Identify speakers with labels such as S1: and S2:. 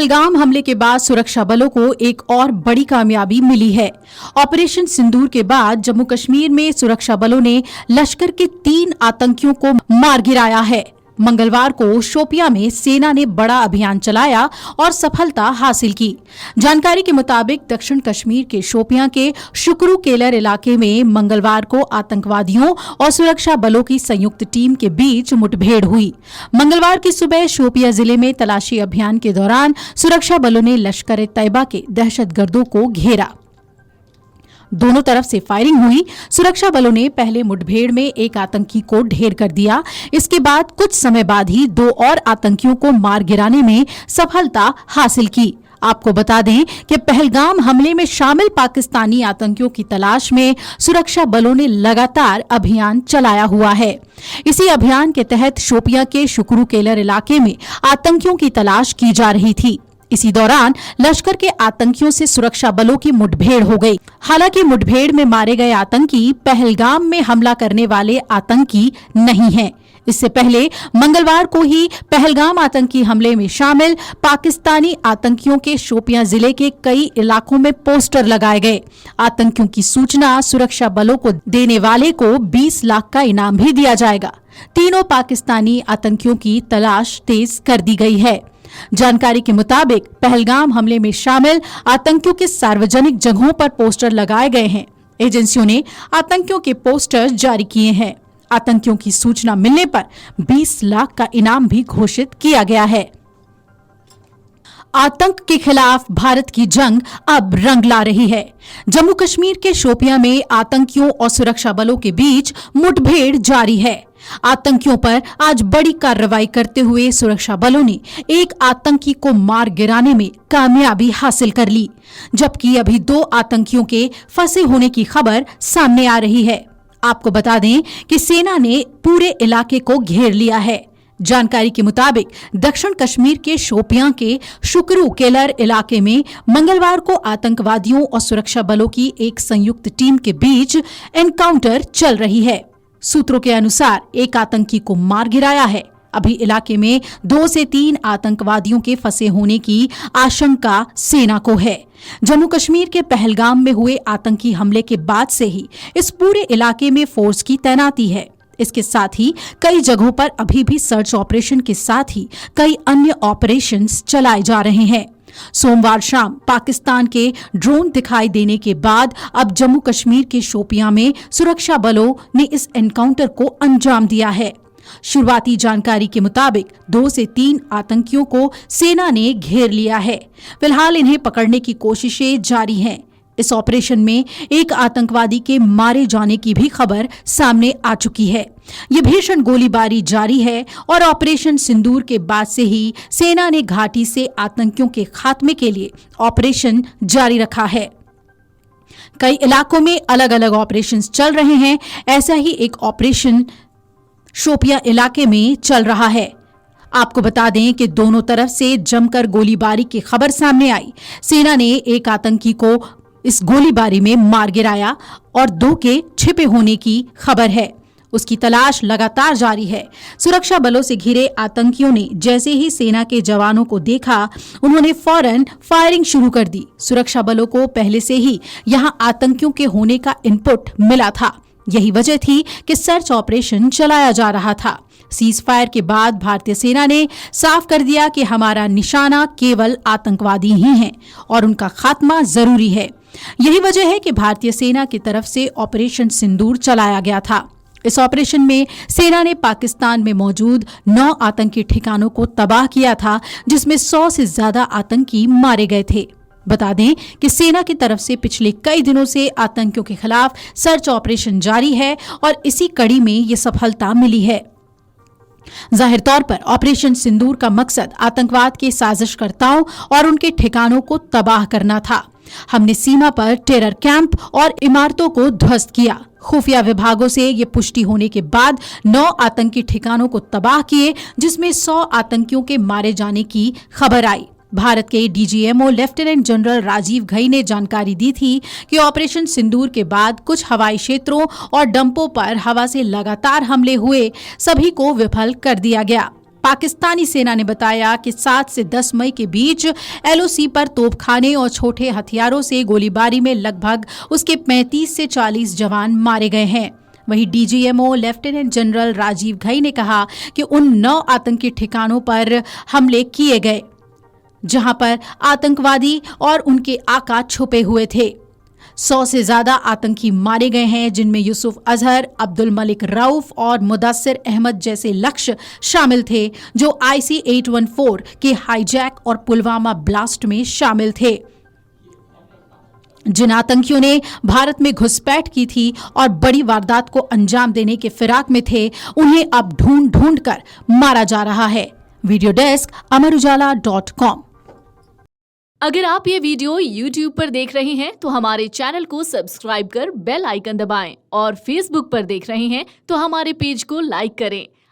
S1: पहलगाम हमले के बाद सुरक्षा बलों को एक और बड़ी कामयाबी मिली है। ऑपरेशन सिंदूर के बाद जम्मू कश्मीर में सुरक्षा बलों ने लश्कर के 3 आतंकियों को मार गिराया है। मंगलवार को शोपियां में सेना ने बड़ा अभियान चलाया और सफलता हासिल की। जानकारी के मुताबिक दक्षिण कश्मीर के शोपियां के शुक्रू केलर इलाके में मंगलवार को आतंकवादियों और सुरक्षा बलों की संयुक्त टीम के बीच मुठभेड़ हुई। मंगलवार की सुबह शोपियां जिले में तलाशी अभियान के दौरान सुरक्षा बलों ने लश्कर-ए-तैयबा के दहशतगर्दों को घेरा। दोनों तरफ से फायरिंग हुई। सुरक्षा बलों ने पहले मुठभेड़ में एक आतंकी को ढेर कर दिया। इसके बाद कुछ समय बाद ही 2 और आतंकियों को मार गिराने में सफलता हासिल की। आपको बता दें कि पहलगाम हमले में शामिल पाकिस्तानी आतंकियों की तलाश में सुरक्षा बलों ने लगातार अभियान चलाया हुआ है। इसी अभियान के तहत शोपियां के शुक्रू केलर इलाके में आतंकियों की तलाश की जा रही थी। इसी दौरान लश्कर के आतंकियों से सुरक्षा बलों की मुठभेड़ हो गई। हालांकि मुठभेड़ में मारे गए आतंकी पहलगाम में हमला करने वाले आतंकी नहीं हैं। इससे पहले मंगलवार को ही पहलगाम आतंकी हमले में शामिल पाकिस्तानी आतंकियों के शोपियां जिले के कई इलाकों में पोस्टर लगाए गए। आतंकियों की सूचना सुरक्षा बलों को देने वाले को 20 लाख का इनाम भी दिया जाएगा। तीनों पाकिस्तानी आतंकियों की तलाश तेज कर दी गई है। जानकारी के मुताबिक पहलगाम हमले में शामिल आतंकियों के सार्वजनिक जगहों पर पोस्टर लगाए गए हैं। एजेंसियों ने आतंकियों के पोस्टर जारी किए हैं। आतंकियों की सूचना मिलने पर 20 लाख का इनाम भी घोषित किया गया है। आतंक के खिलाफ भारत की जंग अब रंग ला रही है। जम्मू कश्मीर के शोपियां में आतंकियों और सुरक्षा बलों के बीच मुठभेड़ जारी है। आतंकियों पर आज बड़ी कार्रवाई करते हुए सुरक्षा बलों ने एक आतंकी को मार गिराने में कामयाबी हासिल कर ली, जबकि अभी 2 आतंकियों के फंसे होने की खबर सामने आ रही है। आपको बता दें कि सेना ने पूरे इलाके को घेर लिया है। जानकारी के मुताबिक दक्षिण कश्मीर के शोपियां के शुक्रू केलर इलाके में मंगलवार को आतंकवादियों और सुरक्षा बलों की एक संयुक्त टीम के बीच एनकाउंटर चल रही है। सूत्रों के अनुसार एक आतंकी को मार गिराया है। अभी इलाके में 2 से 3 आतंकवादियों के फंसे होने की आशंका सेना को है। जम्मू कश्मीर के पहलगाम में हुए आतंकी हमले के बाद से ही इस पूरे इलाके में फोर्स की तैनाती है। इसके साथ ही कई जगहों पर अभी भी सर्च ऑपरेशन के साथ ही कई अन्य ऑपरेशंस चलाए जा रहे हैं। सोमवार शाम पाकिस्तान के ड्रोन दिखाई देने के बाद अब जम्मू कश्मीर के शोपियां में सुरक्षा बलों ने इस एनकाउंटर को अंजाम दिया है। शुरुआती जानकारी के मुताबिक 2 से 3 आतंकियों को सेना ने घेर लिया है। फिलहाल इन्हें पकड़ने की कोशिशें जारी हैं। इस ऑपरेशन में एक आतंकवादी के मारे जाने की भी खबर सामने आ चुकी है। ये भीषण गोलीबारी जारी है और ऑपरेशन सिंदूर के बाद से ही सेना ने घाटी से आतंकियों के खात्मे के लिए ऑपरेशन जारी रखा है। कई इलाकों में अलग अलग ऑपरेशंस चल रहे हैं। ऐसा ही एक ऑपरेशन शोपियां इलाके में चल रहा है। आपको बता दें कि दोनों तरफ से जमकर गोलीबारी की खबर सामने आई। सेना ने एक आतंकी को इस गोलीबारी में मार गिराया और 2 के छिपे होने की खबर है। उसकी तलाश लगातार जारी है। सुरक्षा बलों से घिरे आतंकियों ने जैसे ही सेना के जवानों को देखा, उन्होंने फौरन फायरिंग शुरू कर दी। सुरक्षा बलों को पहले से ही यहां आतंकियों के होने का इनपुट मिला था। यही वजह थी कि सर्च ऑपरेशन चलाया जा रहा था। सीज फायर के बाद भारतीय सेना ने साफ कर दिया कि हमारा निशाना केवल आतंकवादी ही हैं और उनका खात्मा जरूरी है। यही वजह है कि भारतीय सेना की तरफ से ऑपरेशन सिंदूर चलाया गया था। इस ऑपरेशन में सेना ने पाकिस्तान में मौजूद 9 आतंकी ठिकानों को तबाह किया था, जिसमें 100 से ज्यादा आतंकी मारे गए थे। बता दें कि सेना की तरफ से पिछले कई दिनों से आतंकियों के खिलाफ सर्च ऑपरेशन जारी है और इसी कड़ी में ये सफलता मिली है। जाहिर तौर पर ऑपरेशन सिंदूर का मकसद आतंकवाद के साजिशकर्ताओं और उनके ठिकानों को तबाह करना था। हमने सीमा पर टेरर कैंप और इमारतों को ध्वस्त किया। खुफिया विभागों से ये पुष्टि होने के बाद 9 आतंकी ठिकानों को तबाह किए, जिसमें 100 आतंकियों के मारे जाने की खबर आई। भारत के DGMO lieutenant general Rajiv Ghai ने जानकारी दी थी कि ऑपरेशन सिंदूर के बाद कुछ हवाई क्षेत्रों और डंपों पर हवा से लगातार हमले हुए, सभी को विफल कर दिया गया। पाकिस्तानी सेना ने बताया कि 7 से 10 मई के बीच LOC पर तोपखाने और छोटे हथियारों से गोलीबारी में लगभग उसके 35 से 40 जवान मारे गए हैं। वहीं DGMO lieutenant general Rajiv Ghai ने कहा कि उन 9 आतंकी ठिकानों पर हमले किए गए जहां पर आतंकवादी और उनके आका छुपे हुए थे। 100 से ज्यादा आतंकी मारे गए हैं, जिनमें यूसुफ अजहर, अब्दुल मलिक रऊफ और मुदस्सिर अहमद जैसे लक्ष्य शामिल थे, जो IC-814 के हाईजैक और पुलवामा ब्लास्ट में शामिल थे। जिन आतंकियों ने भारत में घुसपैठ की थी और बड़ी वारदात को अंजाम देने के फिराक में थे, उन्हें अब ढूंढ कर मारा जा रहा है। Video desk amarujala.com।
S2: अगर आप ये वीडियो YouTube पर देख रहे हैं तो हमारे चैनल को सब्सक्राइब कर बेल आइकन दबाएं और Facebook पर देख रहे हैं तो हमारे पेज को लाइक करें।